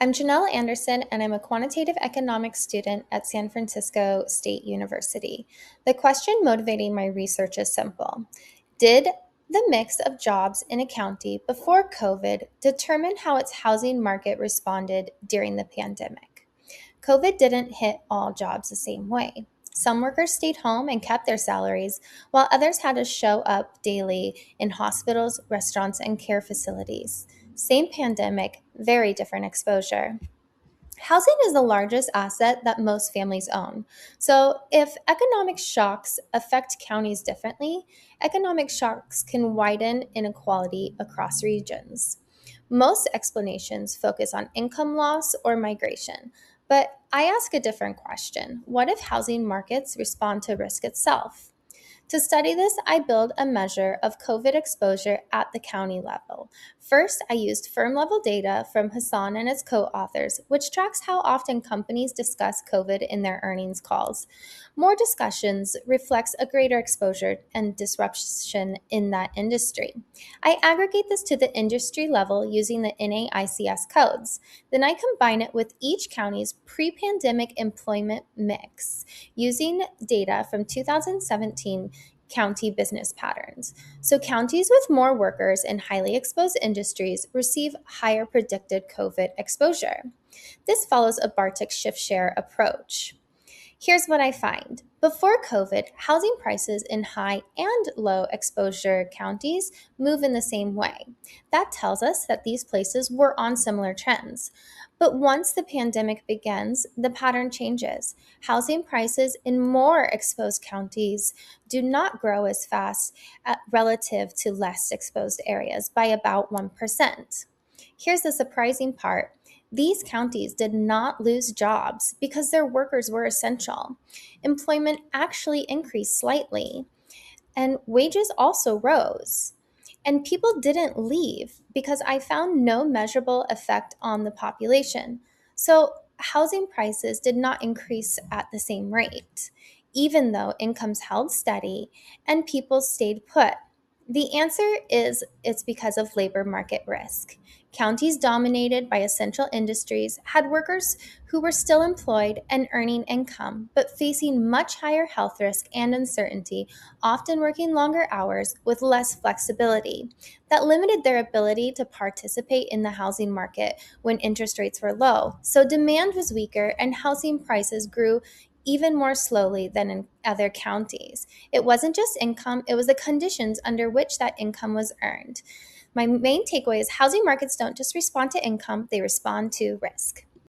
I'm Janel Anderson, and I'm a quantitative economics student at San Francisco State University. The question motivating my research is simple. Did the mix of jobs in a county before COVID determine how its housing market responded during the pandemic? COVID didn't hit all jobs the same way. Some workers stayed home and kept their salaries, while others had to show up daily in hospitals, restaurants, and care facilities. Same pandemic, very different exposure. Housing is the largest asset that most families own. So, if economic shocks affect counties differently, economic shocks can widen inequality across regions. Most explanations focus on income loss or migration, but I ask a different question. What if housing markets respond to risk itself? To study this, I built a measure of COVID exposure at the county level. First, I used firm level data from Hassan and his co authors, which tracks how often companies discuss COVID in their earnings calls. More discussions reflects a greater exposure and disruption in that industry. I aggregate this to the industry level using the NAICS codes. Then I combine it with each county's pre pandemic employment mix using data from 2017 county business patterns. So, counties with more workers in highly exposed industries receive higher predicted COVID exposure. This follows a Bartik shift share approach. Here's what I find. Before COVID, housing prices in high and low exposure counties move in the same way. That tells us that these places were on similar trends. But once the pandemic begins, the pattern changes. Housing prices in more exposed counties do not grow as fast relative to less exposed areas by about 1%. Here's the surprising part. These counties did not lose jobs because their workers were essential. Employment actually increased slightly, and wages also rose. And people didn't leave because I found no measurable effect on the population. So, housing prices did not increase at the same rate, even though incomes held steady and people stayed put. The answer is it's because of labor market risk. Counties dominated by essential industries had workers who were still employed and earning income, but facing much higher health risk and uncertainty, often working longer hours with less flexibility. That limited their ability to participate in the housing market when interest rates were low. So demand was weaker and housing prices grew even more slowly than in other counties. It wasn't just income, it was the conditions under which that income was earned. My main takeaway is housing markets don't just respond to income, they respond to risk.